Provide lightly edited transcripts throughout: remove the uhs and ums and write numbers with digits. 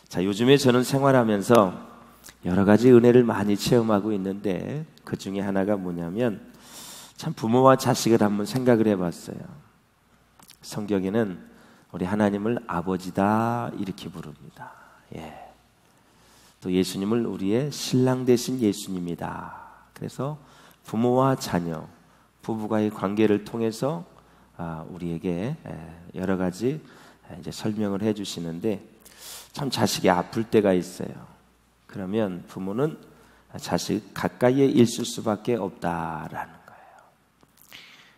자, 요즘에 저는 생활하면서 여러 가지 은혜를 많이 체험하고 있는데 그 중에 하나가 뭐냐면 참 부모와 자식을 한번 생각을 해봤어요. 성경에는 우리 하나님을 아버지다 이렇게 부릅니다. 또 예수님을 우리의 신랑 되신 예수님이다. 그래서 부모와 자녀, 부부와의 관계를 통해서 우리에게 여러 가지 이제 설명을 해주시는데 참 자식이 아플 때가 있어요. 그러면 부모는 자식 가까이에 있을 수밖에 없다라는 거예요.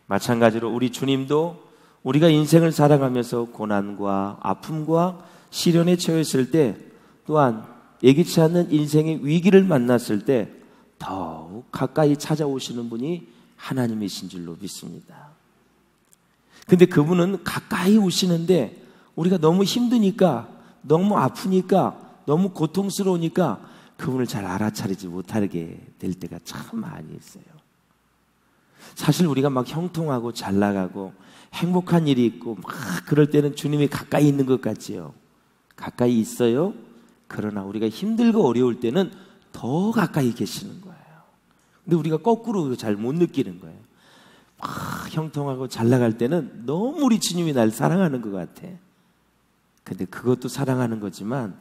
마찬가지로 우리 주님도 우리가 인생을 살아가면서 고난과 아픔과 시련에 처했을 때 또한 예기치 않는 인생의 위기를 만났을 때 더욱 가까이 찾아오시는 분이 하나님이신 줄로 믿습니다. 근데 그분은 가까이 오시는데 우리가 너무 힘드니까, 너무 아프니까, 너무 고통스러우니까 그분을 잘 알아차리지 못하게 될 때가 참 많이 있어요. 사실 우리가 막 형통하고 잘 나가고 행복한 일이 있고 막 그럴 때는 주님이 가까이 있는 것 같지요. 가까이 있어요. 그러나 우리가 힘들고 어려울 때는 더 가까이 계시는 거예요. 근데 우리가 거꾸로 잘 못 느끼는 거예요. 막 형통하고 잘 나갈 때는 너무 우리 주님이 날 사랑하는 것 같아. 근데 그것도 사랑하는 거지만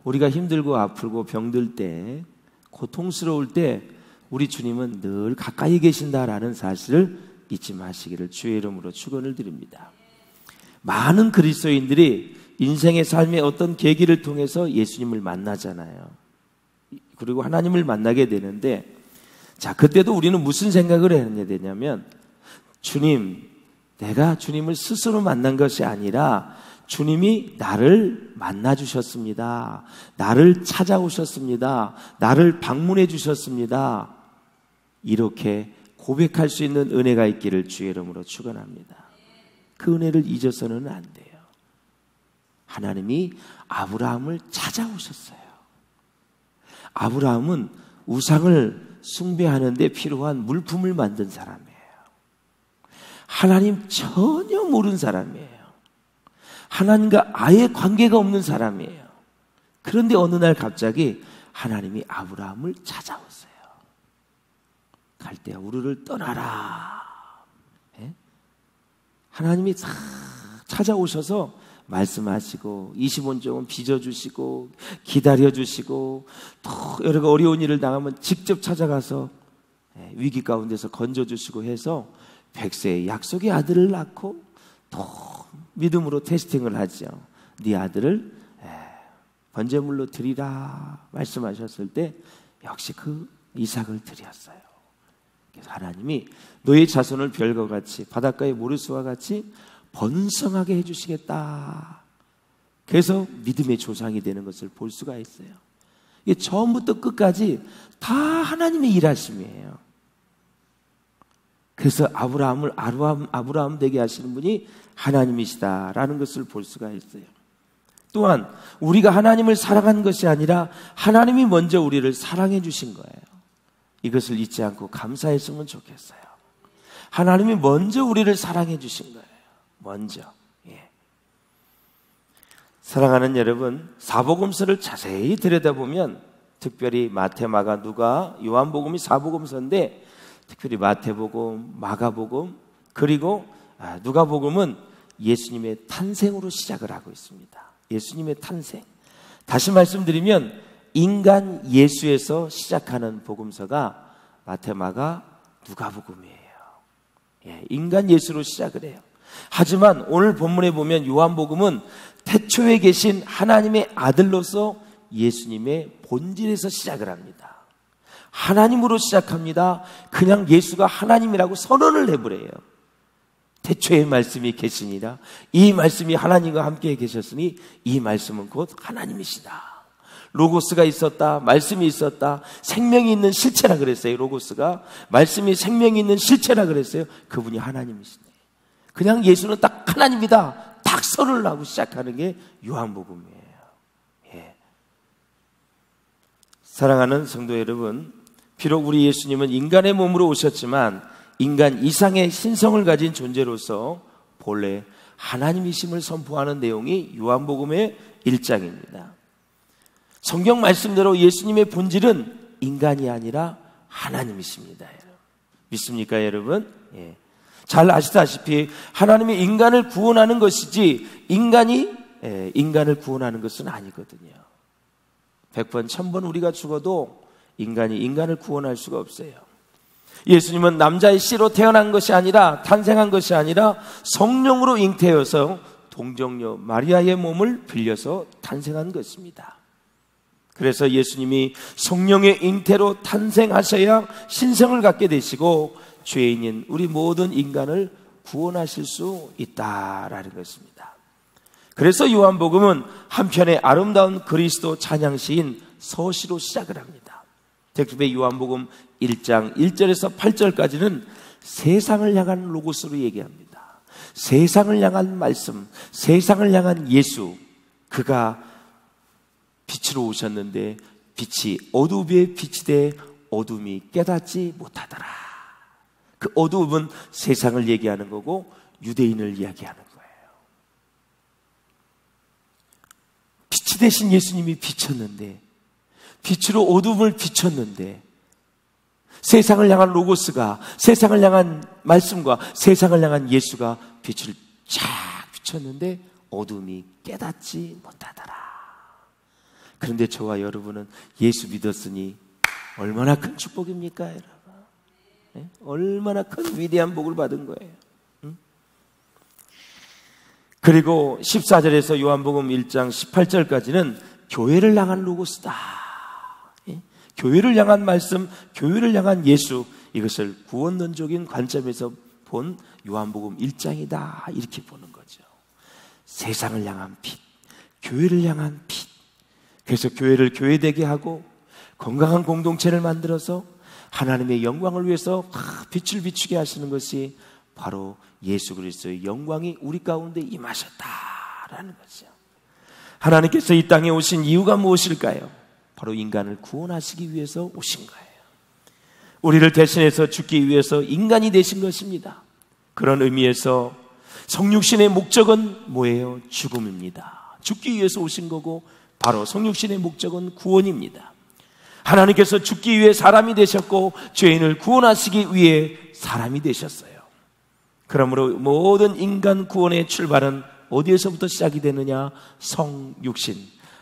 우리가 힘들고 아프고 병들 때, 고통스러울 때 우리 주님은 늘 가까이 계신다라는 사실을 잊지 마시기를 주의 이름으로 축원을 드립니다. 많은 그리스도인들이 인생의 삶의 어떤 계기를 통해서 예수님을 만나잖아요. 그리고 하나님을 만나게 되는데, 자, 그때도 우리는 무슨 생각을 해야 되냐면, 주님, 내가 주님을 스스로 만난 것이 아니라 주님이 나를 만나주셨습니다. 나를 찾아오셨습니다. 나를 방문해 주셨습니다. 이렇게 고백할 수 있는 은혜가 있기를 주의 이름으로 축원합니다. 그 은혜를 잊어서는 안 돼요. 하나님이 아브라함을 찾아오셨어요. 아브라함은 우상을 숭배하는 데 필요한 물품을 만든 사람이에요. 하나님 전혀 모르는 사람이에요. 하나님과 아예 관계가 없는 사람이에요. 그런데 어느 날 갑자기 하나님이 아브라함을 찾아왔어요. 갈대아 우르를 떠나라. 하나님이 찾아오셔서 말씀하시고 20원종은 빚어주시고 기다려주시고 또 여러 어려운 일을 당하면 직접 찾아가서 위기 가운데서 건져주시고 해서 100세의 약속의 아들을 낳고 또 믿음으로 테스팅을 하죠. 네 아들을 번제물로 드리라 말씀하셨을 때 역시 그 이삭을 드렸어요. 그래서 하나님이 너의 자손을 별과 같이 바닷가의 모래수와 같이 번성하게 해주시겠다. 그래서 믿음의 조상이 되는 것을 볼 수가 있어요. 이게 처음부터 끝까지 다 하나님의 일하심이에요. 그래서 아브라함 되게 하시는 분이 하나님이시다라는 것을 볼 수가 있어요. 또한 우리가 하나님을 사랑한 것이 아니라 하나님이 먼저 우리를 사랑해 주신 거예요. 이것을 잊지 않고 감사했으면 좋겠어요. 하나님이 먼저 우리를 사랑해 주신 거예요. 먼저. 사랑하는 여러분, 사복음서를 자세히 들여다보면 특별히 마태, 마가, 누가, 요한복음이 사복음서인데 특별히 마태복음, 마가복음, 그리고 누가복음은 예수님의 탄생으로 시작을 하고 있습니다. 예수님의 탄생. 다시 말씀드리면 인간 예수에서 시작하는 복음서가 마태, 마가, 누가복음이에요. 인간 예수로 시작을 해요. 하지만 오늘 본문에 보면 요한복음은 태초에 계신 하나님의 아들로서 예수님의 본질에서 시작을 합니다. 하나님으로 시작합니다. 그냥 예수가 하나님이라고 선언을 해버려요. 태초에 말씀이 계시니라. 이 말씀이 하나님과 함께 계셨으니 이 말씀은 곧 하나님이시다. 로고스가 있었다. 말씀이 있었다. 생명이 있는 실체라 그랬어요. 로고스가. 말씀이 생명이 있는 실체라 그랬어요. 그분이 하나님이시네. 그냥 예수는 딱 하나님이다. 딱 선언을 하고 시작하는 게 요한복음이에요. 사랑하는 성도 여러분, 비록 우리 예수님은 인간의 몸으로 오셨지만 인간 이상의 신성을 가진 존재로서 본래 하나님이심을 선포하는 내용이 요한복음의 1장입니다. 성경 말씀대로 예수님의 본질은 인간이 아니라 하나님이십니다. 믿습니까, 여러분? 예. 잘 아시다시피 하나님이 인간을 구원하는 것이지 인간이 인간을 구원하는 것은 아니거든요. 100번, 1000번 우리가 죽어도 인간이 인간을 구원할 수가 없어요. 예수님은 남자의 씨로 태어난 것이 아니라, 탄생한 것이 아니라 성령으로 잉태여서 동정녀 마리아의 몸을 빌려서 탄생한 것입니다. 그래서 예수님이 성령의 잉태로 탄생하셔야 신성을 갖게 되시고 죄인인 우리 모든 인간을 구원하실 수 있다라는 것입니다. 그래서 요한복음은 한편의 아름다운 그리스도 찬양시인 서시로 시작을 합니다. 특별히 요한복음 1장 1절에서 8절까지는 세상을 향한 로고스로 얘기합니다. 세상을 향한 말씀, 세상을 향한 예수, 그가 빛으로 오셨는데 빛이 어둠에 빛이 돼 어둠이 깨닫지 못하더라. 그 어둠은 세상을 얘기하는 거고 유대인을 이야기하는 거예요. 빛이 되신 예수님이 비쳤는데, 빛으로 어둠을 비췄는데, 세상을 향한 로고스가, 세상을 향한 말씀과 세상을 향한 예수가 빛을 쫙 비췄는데 어둠이 깨닫지 못하더라. 그런데 저와 여러분은 예수 믿었으니 얼마나 큰 축복입니까, 여러분? 네? 얼마나 큰 위대한 복을 받은 거예요. 응? 그리고 14절에서 요한복음 1장 18절까지는 교회를 향한 로고스다. 예? 교회를 향한 말씀, 교회를 향한 예수, 이것을 구원론적인 관점에서 본 요한복음 1장이다, 이렇게 보는 거죠. 세상을 향한 빛, 교회를 향한 빛. 그래서 교회를 교회되게 하고 건강한 공동체를 만들어서 하나님의 영광을 위해서 빛을 비추게 하시는 것이 바로 예수 그리스도의 영광이 우리 가운데 임하셨다라는 거죠. 하나님께서 이 땅에 오신 이유가 무엇일까요? 바로 인간을 구원하시기 위해서 오신 거예요. 우리를 대신해서 죽기 위해서 인간이 되신 것입니다. 그런 의미에서 성육신의 목적은 뭐예요? 죽음입니다. 죽기 위해서 오신 거고 바로 성육신의 목적은 구원입니다. 하나님께서 죽기 위해 사람이 되셨고 죄인을 구원하시기 위해 사람이 되셨어요. 그러므로 모든 인간 구원의 출발은 어디에서부터 시작이 되느냐? 성육신,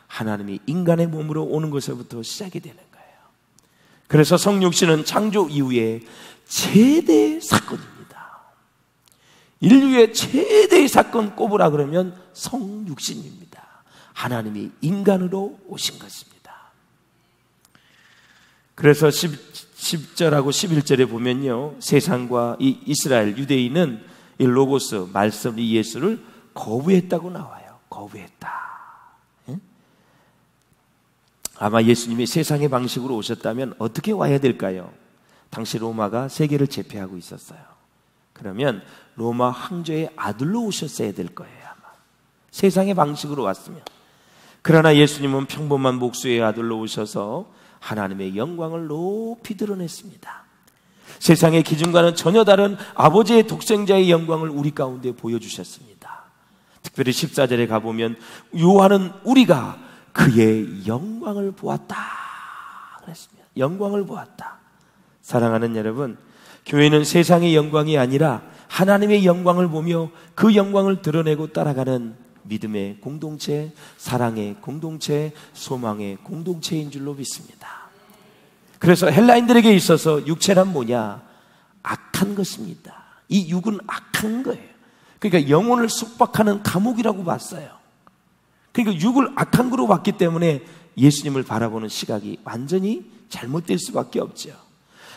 하나님이 인간의 몸으로 오는 것에서부터 시작이 되는 거예요. 그래서 성육신은 창조 이후에 최대의 사건입니다. 인류의 최대의 사건 꼽으라 그러면 성육신입니다. 하나님이 인간으로 오신 것입니다. 그래서 10절하고 11절에 보면요, 세상과 이 이스라엘 유대인은 이 로고스, 말씀, 이 예수를 거부했다고 나와요. 거부했다. 응? 아마 예수님이 세상의 방식으로 오셨다면 어떻게 와야 될까요? 당시 로마가 세계를 제패하고 있었어요. 그러면 로마 황제의 아들로 오셨어야 될 거예요, 아마. 세상의 방식으로 왔으면. 그러나 예수님은 평범한 목수의 아들로 오셔서 하나님의 영광을 높이 드러냈습니다. 세상의 기준과는 전혀 다른 아버지의 독생자의 영광을 우리 가운데 보여주셨습니다. 특별히 14절에 가보면 요한은 우리가 그의 영광을 보았다 그랬습니다. 영광을 보았다. 사랑하는 여러분, 교회는 세상의 영광이 아니라 하나님의 영광을 보며 그 영광을 드러내고 따라가는 믿음의 공동체, 사랑의 공동체, 소망의 공동체인 줄로 믿습니다. 그래서 헬라인들에게 있어서 육체란 뭐냐? 악한 것입니다. 이 육은 악한 거예요. 그러니까 영혼을 속박하는 감옥이라고 봤어요. 그러니까 육을 악한 거로 봤기 때문에 예수님을 바라보는 시각이 완전히 잘못될 수밖에 없죠.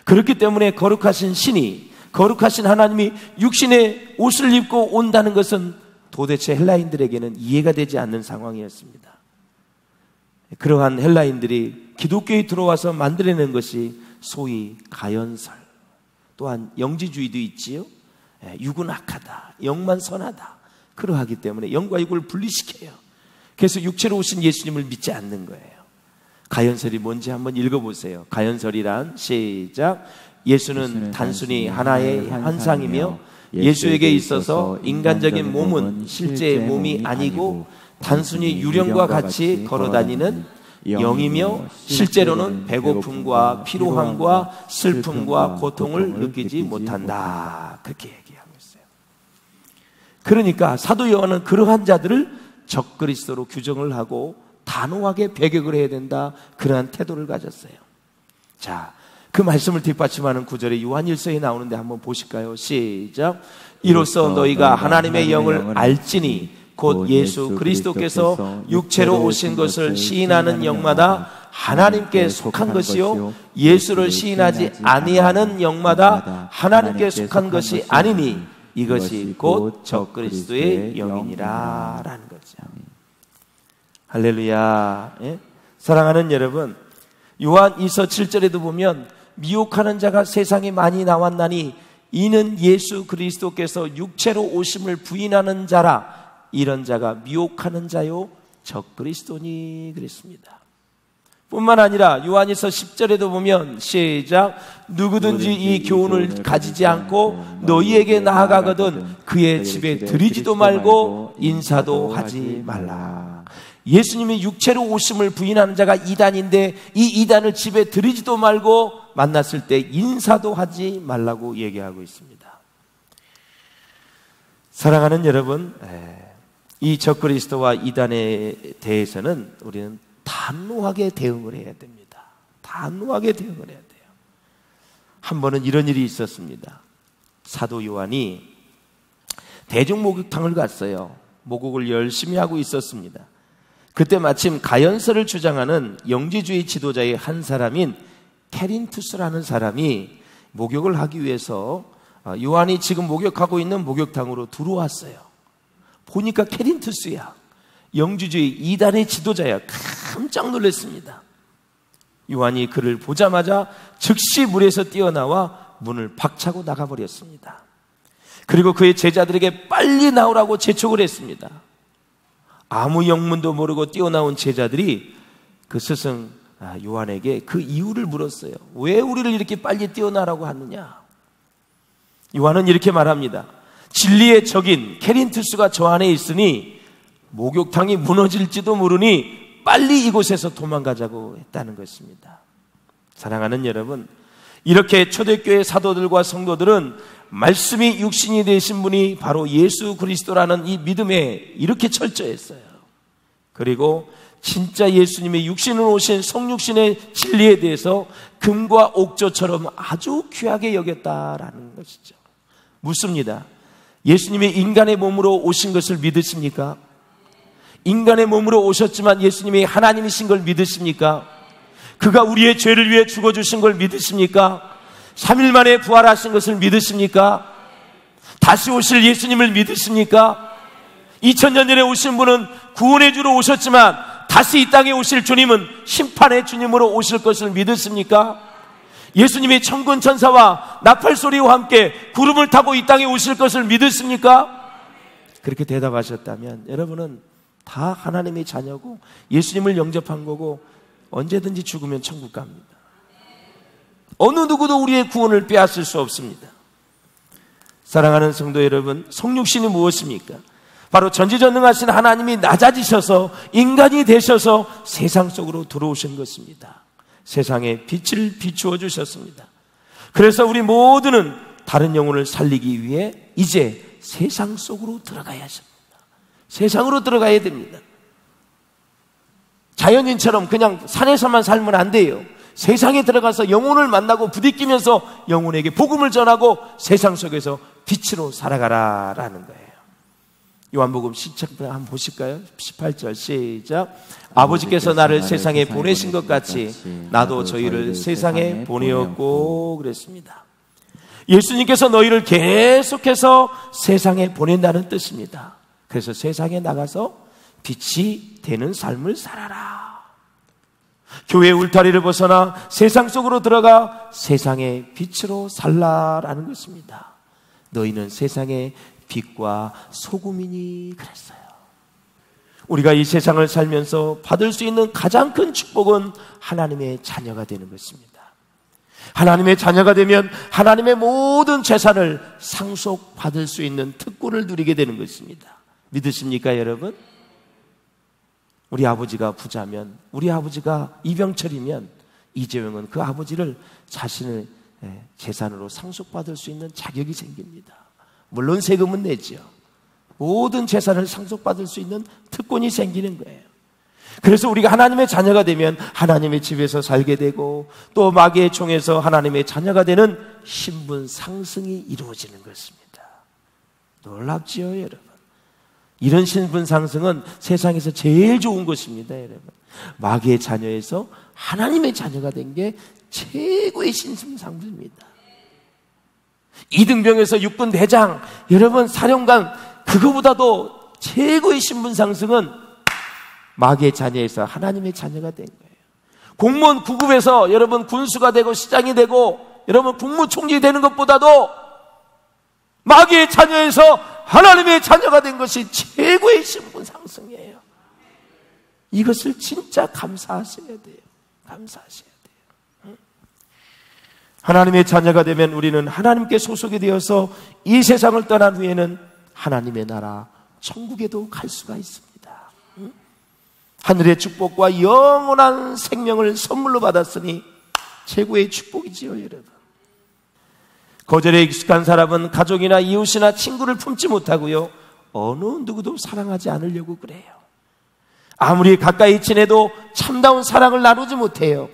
그렇기 때문에 거룩하신 신이, 거룩하신 하나님이 육신의 옷을 입고 온다는 것은 도대체 헬라인들에게는 이해가 되지 않는 상황이었습니다. 그러한 헬라인들이 기독교에 들어와서 만들어낸 것이 소위 가연설, 또한 영지주의도 있지요. 육은 악하다, 영만 선하다. 그러하기 때문에 영과 육을 분리시켜요. 그래서 육체로 오신 예수님을 믿지 않는 거예요. 가연설이 뭔지 한번 읽어보세요. 가연설이란 시작. 예수는 단순히 하나의 환상이며 예수에게 있어서 인간적인 몸은 실제의 몸이 아니고 단순히 유령과 같이 걸어다니는 영이며 실제로는 배고픔과 피로함과 슬픔과 고통을 느끼지 못한다. 그렇게 얘기하고 있어요. 그러니까 사도 요한은 그러한 자들을 적그리스도로 규정을 하고 단호하게 배격을 해야 된다. 그러한 태도를 가졌어요. 자, 그 말씀을 뒷받침하는 구절이 요한일서에 나오는데 한번 보실까요? 시작. 이로써 너희가 하나님의 영을 알지니 곧 예수 그리스도께서 육체로 오신 것을 시인하는 영마다 하나님께 속한 것이요 예수를 시인하지 아니하는 영마다 하나님께 속한 것이 아니니 이것이 곧 적그리스도의 영이니라 라는 거죠. 할렐루야. 예? 사랑하는 여러분, 요한 2서 7절에도 보면 미혹하는 자가 세상에 많이 나왔나니 이는 예수 그리스도께서 육체로 오심을 부인하는 자라. 이런 자가 미혹하는 자요 적그리스도니 그랬습니다. 뿐만 아니라 요한일서 10절에도 보면 시작. 누구든지 이 교훈을 가지지 않고 너희에게 나아가거든 그의 집에 들이지도 말고 인사도 하지 말라. 예수님이 육체로 오심을 부인하는 자가 이단인데 이 이단을 집에 들이지도 말고 만났을 때 인사도 하지 말라고 얘기하고 있습니다. 사랑하는 여러분, 이 적그리스도와 이단에 대해서는 우리는 단호하게 대응을 해야 됩니다. 단호하게 대응을 해야 돼요. 한 번은 이런 일이 있었습니다. 사도 요한이 대중 목욕탕을 갔어요. 목욕을 열심히 하고 있었습니다. 그때 마침 가연설을 주장하는 영지주의 지도자의 한 사람인 케린투스라는 사람이 목욕을 하기 위해서 요한이 지금 목욕하고 있는 목욕탕으로 들어왔어요. 보니까 케린투스야. 영지주의 이단의 지도자야. 깜짝 놀랐습니다. 요한이 그를 보자마자 즉시 물에서 뛰어나와 문을 박차고 나가버렸습니다. 그리고 그의 제자들에게 빨리 나오라고 재촉을 했습니다. 아무 영문도 모르고 뛰어나온 제자들이 그 스승 요한에게 그 이유를 물었어요. 왜 우리를 이렇게 빨리 뛰어나라고 하느냐? 요한은 이렇게 말합니다. 진리의 적인 케린투스가 저 안에 있으니 목욕탕이 무너질지도 모르니 빨리 이곳에서 도망가자고 했다는 것입니다. 사랑하는 여러분, 이렇게 초대교회 사도들과 성도들은 말씀이 육신이 되신 분이 바로 예수 그리스도라는 이 믿음에 이렇게 철저했어요. 그리고 진짜 예수님의 육신으로 오신 성육신의 진리에 대해서 금과 옥조처럼 아주 귀하게 여겼다라는 것이죠. 묻습니다. 예수님이 인간의 몸으로 오신 것을 믿으십니까? 인간의 몸으로 오셨지만 예수님이 하나님이신 걸 믿으십니까? 그가 우리의 죄를 위해 죽어주신 걸 믿으십니까? 3일 만에 부활하신 것을 믿으십니까? 다시 오실 예수님을 믿으십니까? 2000년 전에 오신 분은 구원의 주로 오셨지만 다시 이 땅에 오실 주님은 심판의 주님으로 오실 것을 믿으십니까? 예수님이 천군 천사와 나팔 소리와 함께 구름을 타고 이 땅에 오실 것을 믿으십니까? 그렇게 대답하셨다면 여러분은 다 하나님의 자녀고 예수님을 영접한 거고 언제든지 죽으면 천국 갑니다. 어느 누구도 우리의 구원을 빼앗을 수 없습니다. 사랑하는 성도 여러분, 성육신이 무엇입니까? 바로 전지전능하신 하나님이 낮아지셔서 인간이 되셔서 세상 속으로 들어오신 것입니다. 세상에 빛을 비추어 주셨습니다. 그래서 우리 모두는 다른 영혼을 살리기 위해 이제 세상 속으로 들어가야 합니다. 세상으로 들어가야 됩니다. 자연인처럼 그냥 산에서만 살면 안 돼요. 세상에 들어가서 영혼을 만나고 부딪히면서 영혼에게 복음을 전하고 세상 속에서 빛으로 살아가라라는 거예요. 요한복음 10장 한번 보실까요? 18절 시작. 아버지께서 나를 세상에 보내신 것 같이 나도 저희를 세상에 보내었고 그랬습니다. 예수님께서 너희를 계속해서 세상에 보낸다는 뜻입니다. 그래서 세상에 나가서 빛이 되는 삶을 살아라. 교회의 울타리를 벗어나 세상 속으로 들어가 세상의 빛으로 살라라는 것입니다. 너희는 세상의 빛과 소금이니 그랬어요. 우리가 이 세상을 살면서 받을 수 있는 가장 큰 축복은 하나님의 자녀가 되는 것입니다. 하나님의 자녀가 되면 하나님의 모든 재산을 상속받을 수 있는 특권을 누리게 되는 것입니다. 믿으십니까, 여러분? 우리 아버지가 부자면, 우리 아버지가 이병철이면 이재용은 그 아버지를 자신의 재산으로 상속받을 수 있는 자격이 생깁니다. 물론 세금은 내죠. 모든 재산을 상속받을 수 있는 특권이 생기는 거예요. 그래서 우리가 하나님의 자녀가 되면 하나님의 집에서 살게 되고, 또 마귀의 총에서 하나님의 자녀가 되는 신분 상승이 이루어지는 것입니다. 놀랍지요, 여러분? 이런 신분 상승은 세상에서 제일 좋은 것입니다, 여러분. 마귀의 자녀에서 하나님의 자녀가 된 게 최고의 신분 상승입니다. 이등병에서 육군 대장, 여러분 사령관, 그거보다도 최고의 신분 상승은 마귀의 자녀에서 하나님의 자녀가 된 거예요. 공무원 9급에서 여러분 군수가 되고 시장이 되고 여러분 국무총리 되는 것보다도 마귀의 자녀에서 하나님의 자녀가 된 것이 최고의 신분 상승이에요. 이것을 진짜 감사하셔야 돼요. 감사하셔야 돼요. 하나님의 자녀가 되면 우리는 하나님께 소속이 되어서 이 세상을 떠난 후에는 하나님의 나라 천국에도 갈 수가 있습니다. 하늘의 축복과 영원한 생명을 선물로 받았으니 최고의 축복이지요, 여러분. 거절에 익숙한 사람은 가족이나 이웃이나 친구를 품지 못하고요, 어느 누구도 사랑하지 않으려고 그래요. 아무리 가까이 지내도 참다운 사랑을 나누지 못해요.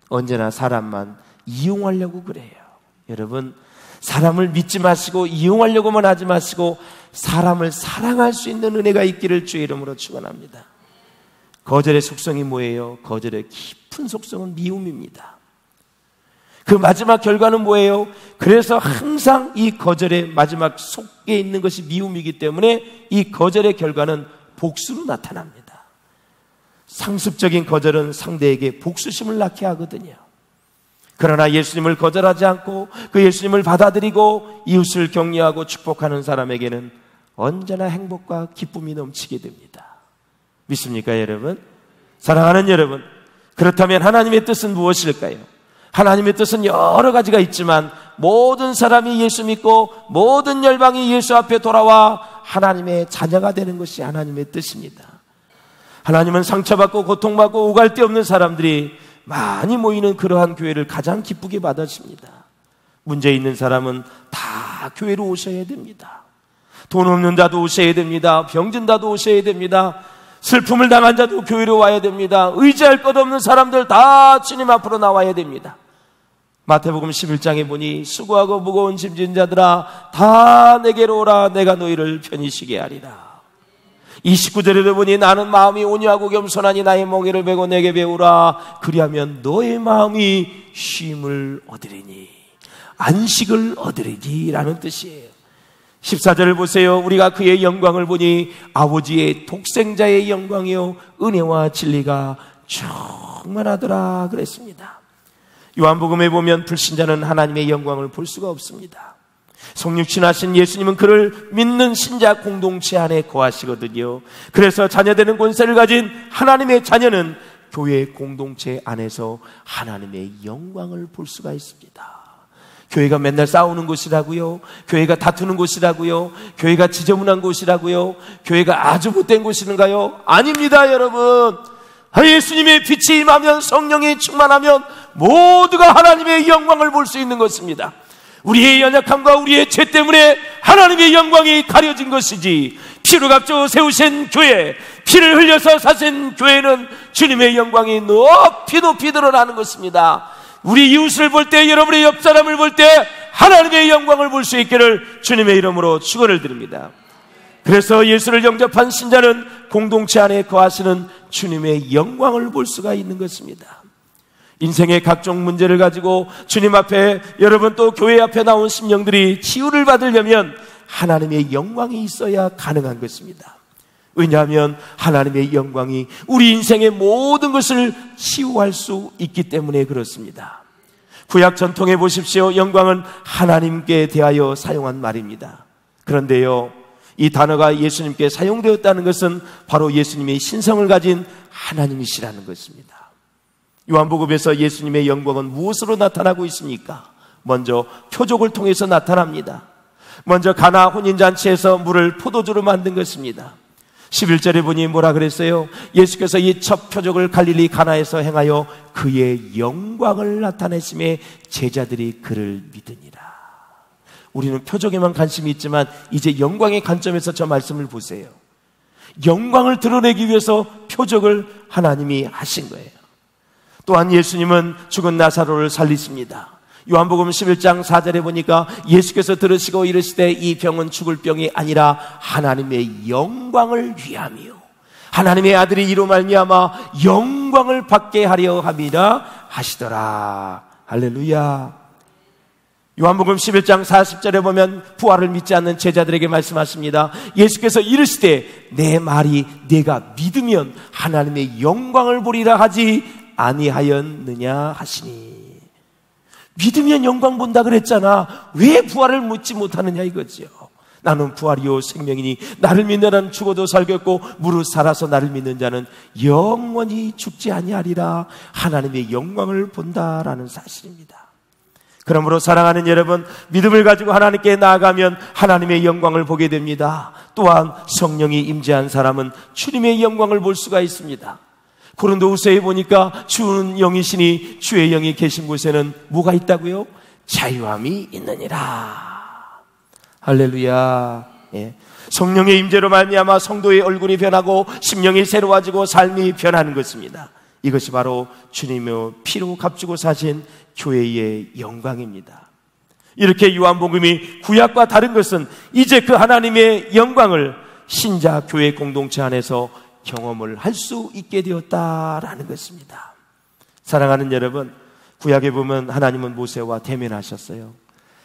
언제나 사람만 이용하려고 그래요. 여러분, 사람을 믿지 마시고 이용하려고만 하지 마시고 사람을 사랑할 수 있는 은혜가 있기를 주의 이름으로 축원합니다. 거절의 속성이 뭐예요? 거절의 깊은 속성은 미움입니다. 그 마지막 결과는 뭐예요? 그래서 항상 이 거절의 마지막 속에 있는 것이 미움이기 때문에 이 거절의 결과는 복수로 나타납니다. 상습적인 거절은 상대에게 복수심을 낳게 하거든요. 그러나 예수님을 거절하지 않고 그 예수님을 받아들이고 이웃을 격려하고 축복하는 사람에게는 언제나 행복과 기쁨이 넘치게 됩니다. 믿습니까, 여러분? 사랑하는 여러분, 그렇다면 하나님의 뜻은 무엇일까요? 하나님의 뜻은 여러 가지가 있지만 모든 사람이 예수 믿고 모든 열방이 예수 앞에 돌아와 하나님의 자녀가 되는 것이 하나님의 뜻입니다. 하나님은 상처받고 고통받고 오갈 데 없는 사람들이 많이 모이는 그러한 교회를 가장 기쁘게 받으십니다. 문제 있는 사람은 다 교회로 오셔야 됩니다. 돈 없는 자도 오셔야 됩니다. 병든 자도 오셔야 됩니다. 슬픔을 당한 자도 교회로 와야 됩니다. 의지할 것 없는 사람들 다 주님 앞으로 나와야 됩니다. 마태복음 11장에 보니 수고하고 무거운 짐진 자들아 다 내게로 오라, 내가 너희를 편히 쉬게 하리라. 29절에도 보니 나는 마음이 온유하고 겸손하니 나의 멍에를 메고 내게 배우라, 그리하면 너의 마음이 쉼을 얻으리니, 안식을 얻으리니 라는 뜻이에요. 14절을 보세요. 우리가 그의 영광을 보니 아버지의 독생자의 영광이요 은혜와 진리가 충만하더라 그랬습니다. 요한복음에 보면 불신자는 하나님의 영광을 볼 수가 없습니다. 성육신하신 예수님은 그를 믿는 신자 공동체 안에 거하시거든요. 그래서 자녀되는 권세를 가진 하나님의 자녀는 교회 공동체 안에서 하나님의 영광을 볼 수가 있습니다. 교회가 맨날 싸우는 곳이라고요? 교회가 다투는 곳이라고요? 교회가 지저분한 곳이라고요? 교회가 아주 못된 곳인가요? 아닙니다, 여러분. 예수님의 빛이 임하면, 성령이 충만하면 모두가 하나님의 영광을 볼 수 있는 것입니다. 우리의 연약함과 우리의 죄 때문에 하나님의 영광이 가려진 것이지, 피로 값져 세우신 교회, 피를 흘려서 사신 교회는 주님의 영광이 높이 높이 드러나는 것입니다. 우리 이웃을 볼 때, 여러분의 옆 사람을 볼 때 하나님의 영광을 볼 수 있기를 주님의 이름으로 축원을 드립니다. 그래서 예수를 영접한 신자는 공동체 안에 거하시는 주님의 영광을 볼 수가 있는 것입니다. 인생의 각종 문제를 가지고 주님 앞에, 여러분 또 교회 앞에 나온 심령들이 치유를 받으려면 하나님의 영광이 있어야 가능한 것입니다. 왜냐하면 하나님의 영광이 우리 인생의 모든 것을 치유할 수 있기 때문에 그렇습니다. 구약 전통에 보십시오. 영광은 하나님께 대하여 사용한 말입니다. 그런데요, 이 단어가 예수님께 사용되었다는 것은 바로 예수님의 신성을 가진 하나님이시라는 것입니다. 요한복음에서 예수님의 영광은 무엇으로 나타나고 있습니까? 먼저 표적을 통해서 나타납니다. 먼저 가나 혼인잔치에서 물을 포도주로 만든 것입니다. 11절에 보니 뭐라 그랬어요? 예수께서 이 첫 표적을 갈릴리 가나에서 행하여 그의 영광을 나타내심에 제자들이 그를 믿으니라. 우리는 표적에만 관심이 있지만 이제 영광의 관점에서 저 말씀을 보세요. 영광을 드러내기 위해서 표적을 하나님이 하신 거예요. 또한 예수님은 죽은 나사로를 살리십니다. 요한복음 11장 4절에 보니까 예수께서 들으시고 이르시되 이 병은 죽을 병이 아니라 하나님의 영광을 위함이요 하나님의 아들이 이로 말미암아 영광을 받게 하려 함이라 하시더라. 할렐루야. 요한복음 11장 40절에 보면 부활을 믿지 않는 제자들에게 말씀하십니다. 예수께서 이르시되 내 말이 네가 믿으면 하나님의 영광을 보리라 하지 아니하였느냐 하시니. 믿으면 영광 본다 그랬잖아. 왜 부활을 묻지 못하느냐 이거죠. 나는 부활이요 생명이니 나를 믿는 자는 죽어도 살겠고 무릇 살아서 나를 믿는 자는 영원히 죽지 아니하리라. 하나님의 영광을 본다라는 사실입니다. 그러므로 사랑하는 여러분, 믿음을 가지고 하나님께 나아가면 하나님의 영광을 보게 됩니다. 또한 성령이 임재한 사람은 주님의 영광을 볼 수가 있습니다. 고린도후서에 보니까 주는 영이시니 주의 영이 계신 곳에는 뭐가 있다고요? 자유함이 있느니라. 할렐루야. 예. 성령의 임재로 말미암아 성도의 얼굴이 변하고 심령이 새로워지고 삶이 변하는 것입니다. 이것이 바로 주님의 피로 값주고 사신 교회의 영광입니다. 이렇게 요한복음이 구약과 다른 것은 이제 그 하나님의 영광을 신자 교회 공동체 안에서 경험을 할 수 있게 되었다라는 것입니다. 사랑하는 여러분, 구약에 보면 하나님은 모세와 대면하셨어요.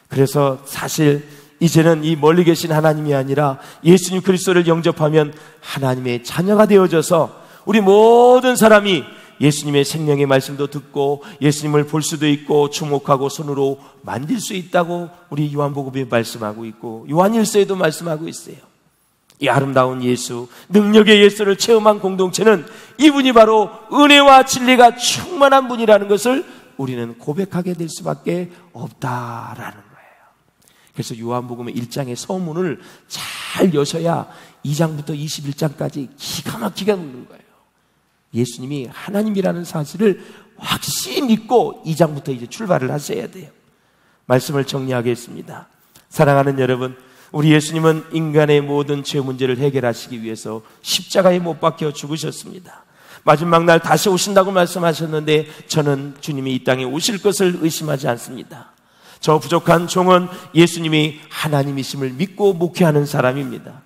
그래서 사실 이제는 이 멀리 계신 하나님이 아니라 예수님 그리스도를 영접하면 하나님의 자녀가 되어져서 우리 모든 사람이 예수님의 생명의 말씀도 듣고 예수님을 볼 수도 있고 주목하고 손으로 만질 수 있다고 우리 요한복음에 말씀하고 있고 요한일서에도 말씀하고 있어요. 이 아름다운 예수, 능력의 예수를 체험한 공동체는 이분이 바로 은혜와 진리가 충만한 분이라는 것을 우리는 고백하게 될 수밖에 없다라는 거예요. 그래서 요한복음의 1장의 서문을 잘 여셔야 2장부터 21장까지 기가 막히게 읽는 거예요. 예수님이 하나님이라는 사실을 확실히 믿고 2장부터 이제 출발을 하셔야 돼요. 말씀을 정리하겠습니다. 사랑하는 여러분, 우리 예수님은 인간의 모든 죄 문제를 해결하시기 위해서 십자가에 못 박혀 죽으셨습니다. 마지막 날 다시 오신다고 말씀하셨는데 저는 주님이 이 땅에 오실 것을 의심하지 않습니다. 저 부족한 종은 예수님이 하나님이심을 믿고 목회하는 사람입니다.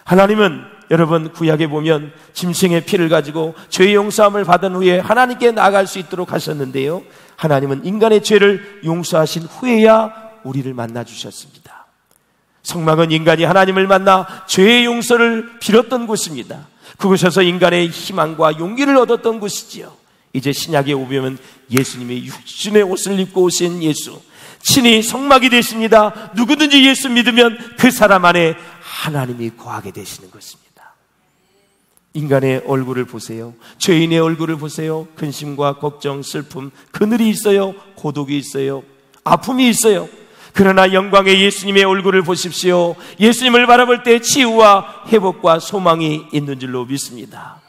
하나님은 여러분 구약에 보면 짐승의 피를 가지고 죄의 용서함을 받은 후에 하나님께 나아갈 수 있도록 하셨는데요, 하나님은 인간의 죄를 용서하신 후에야 우리를 만나 주셨습니다. 성막은 인간이 하나님을 만나 죄의 용서를 빌었던 곳입니다. 그곳에서 인간의 희망과 용기를 얻었던 곳이지요. 이제 신약에 오면 예수님의 육신의 옷을 입고 오신 예수, 친히 성막이 되십니다. 누구든지 예수 믿으면 그 사람 안에 하나님이 거하게 되시는 것입니다. 인간의 얼굴을 보세요. 죄인의 얼굴을 보세요. 근심과 걱정, 슬픔, 그늘이 있어요. 고독이 있어요. 아픔이 있어요. 그러나 영광의 예수님의 얼굴을 보십시오. 예수님을 바라볼 때 치유와 회복과 소망이 있는 줄로 믿습니다.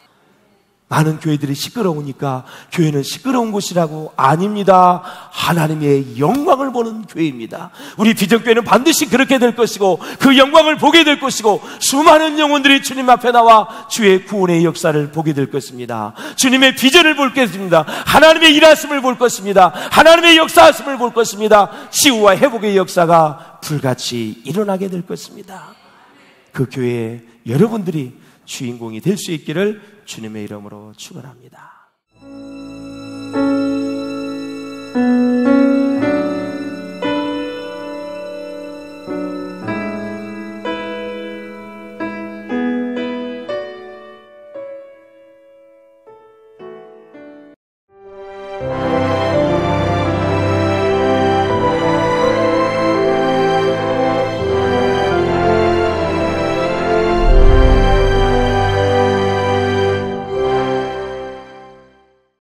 많은 교회들이 시끄러우니까 교회는 시끄러운 곳이라고. 아닙니다. 하나님의 영광을 보는 교회입니다. 우리 비전교회는 반드시 그렇게 될 것이고 그 영광을 보게 될 것이고 수많은 영혼들이 주님 앞에 나와 주의 구원의 역사를 보게 될 것입니다. 주님의 비전을 볼 것입니다. 하나님의 일하심을 볼 것입니다. 하나님의 역사하심을 볼 것입니다. 치유와 회복의 역사가 불같이 일어나게 될 것입니다. 그 교회에 여러분들이 주인공이 될 수 있기를 주님의 이름으로 축원합니다.